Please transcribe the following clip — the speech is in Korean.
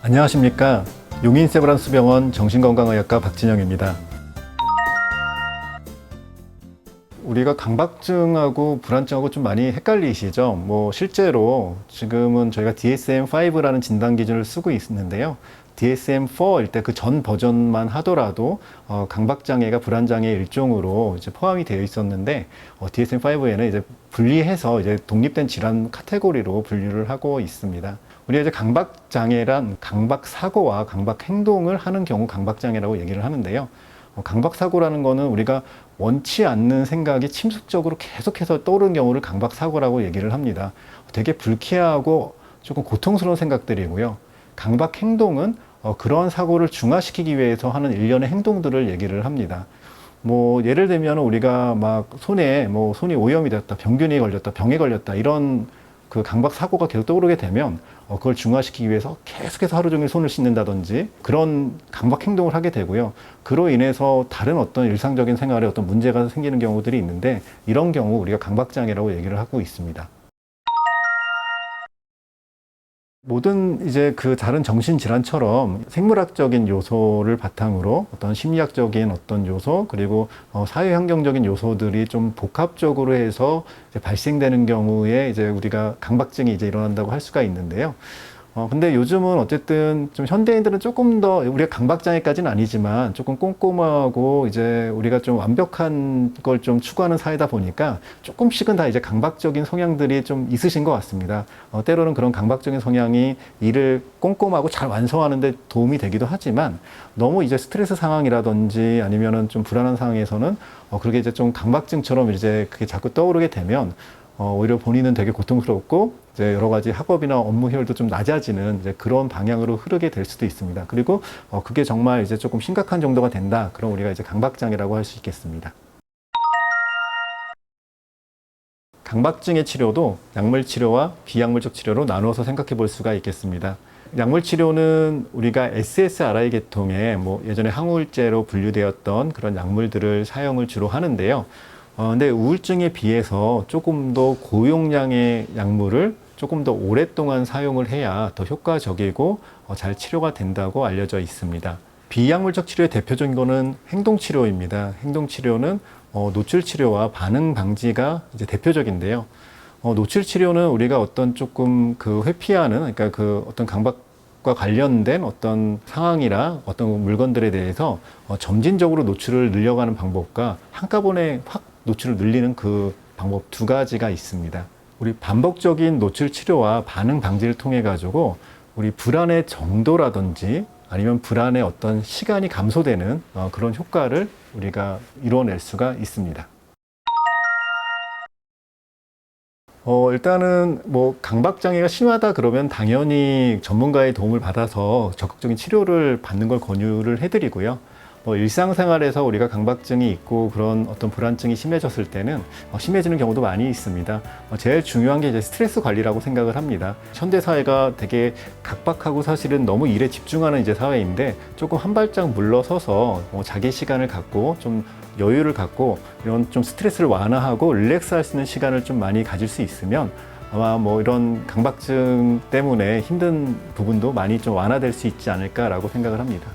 안녕하십니까. 용인세브란스병원 정신건강의학과 박진영입니다. 우리가 강박증하고 불안증하고 좀 많이 헷갈리시죠? 실제로 지금은 저희가 DSM-5라는 진단 기준을 쓰고 있는데요. DSM-4일 때 그 전 버전만 하더라도 강박장애가 불안장애의 일종으로 이제 포함이 되어 있었는데 DSM-5에는 이제 분리해서 이제 독립된 질환 카테고리로 분류를 하고 있습니다. 우리가 이제 강박장애란 강박사고와 강박행동을 하는 경우 강박장애라고 얘기를 하는데요. 강박사고라는 거는 우리가 원치 않는 생각이 침습적으로 계속해서 떠오르는 경우를 강박사고라고 얘기를 합니다. 되게 불쾌하고 조금 고통스러운 생각들이고요. 강박행동은 그런 사고를 중화시키기 위해서 하는 일련의 행동들을 얘기를 합니다. 예를 들면 우리가 막 손이 오염이 됐다, 병균이 걸렸다, 병에 걸렸다, 이런 그 강박 사고가 계속 떠오르게 되면 그걸 중화시키기 위해서 계속해서 하루 종일 손을 씻는다든지 그런 강박 행동을 하게 되고요. 그로 인해서 다른 어떤 일상적인 생활에 어떤 문제가 생기는 경우들이 있는데, 이런 경우 우리가 강박장애라고 얘기를 하고 있습니다. 모든 이제 그 다른 정신질환처럼 생물학적인 요소를 바탕으로 어떤 심리학적인 어떤 요소, 그리고 사회환경적인 요소들이 좀 복합적으로 해서 이제 발생되는 경우에 이제 우리가 강박증이 이제 일어난다고 할 수가 있는데요. 근데 요즘은 어쨌든 좀 현대인들은 조금 더, 우리가 강박장애까지는 아니지만 조금 꼼꼼하고 이제 우리가 좀 완벽한 걸 좀 추구하는 사회다 보니까 조금씩은 다 이제 강박적인 성향들이 좀 있으신 것 같습니다. 때로는 그런 강박적인 성향이 일을 꼼꼼하고 잘 완성하는 데 도움이 되기도 하지만, 너무 이제 스트레스 상황이라든지 아니면은 좀 불안한 상황에서는 그렇게 이제 좀 강박증처럼 이제 그게 자꾸 떠오르게 되면 오히려 본인은 되게 고통스럽고 이제 여러 가지 학업이나 업무 효율도 좀 낮아지는 이제 그런 방향으로 흐르게 될 수도 있습니다. 그리고 그게 정말 이제 조금 심각한 정도가 된다. 그럼 우리가 이제 강박장애라고 할 수 있겠습니다. 강박증의 치료도 약물 치료와 비약물적 치료로 나누어서 생각해 볼 수가 있겠습니다. 약물 치료는 우리가 SSRI 계통의 예전에 항우울제로 분류되었던 그런 약물들을 사용을 주로 하는데요. 근데 우울증에 비해서 조금 더 고용량의 약물을 조금 더 오랫동안 사용을 해야 더 효과적이고 잘 치료가 된다고 알려져 있습니다. 비약물적 치료의 대표적인 거는 행동치료입니다. 행동치료는 노출치료와 반응 방지가 이제 대표적인데요. 노출치료는 우리가 어떤 조금 그 회피하는, 그러니까 그 어떤 강박과 관련된 어떤 상황이나 어떤 물건들에 대해서 점진적으로 노출을 늘려가는 방법과 한꺼번에 확 노출을 늘리는 그 방법 두 가지가 있습니다. 우리 반복적인 노출 치료와 반응 방지를 통해 가지고 우리 불안의 정도라든지 아니면 불안의 어떤 시간이 감소되는 그런 효과를 우리가 이뤄낼 수가 있습니다. 일단은 강박장애가 심하다 그러면 당연히 전문가의 도움을 받아서 적극적인 치료를 받는 걸 권유를 해드리고요. 일상생활에서 우리가 강박증이 있고 그런 어떤 불안증이 심해졌을 때는 심해지는 경우도 많이 있습니다. 제일 중요한 게 이제 스트레스 관리라고 생각을 합니다. 현대사회가 되게 각박하고 사실은 너무 일에 집중하는 이제 사회인데, 조금 한 발짝 물러서서 자기 시간을 갖고 좀 여유를 갖고 이런 좀 스트레스를 완화하고 릴렉스 할 수 있는 시간을 좀 많이 가질 수 있으면 아마 이런 강박증 때문에 힘든 부분도 많이 좀 완화될 수 있지 않을까라고 생각을 합니다.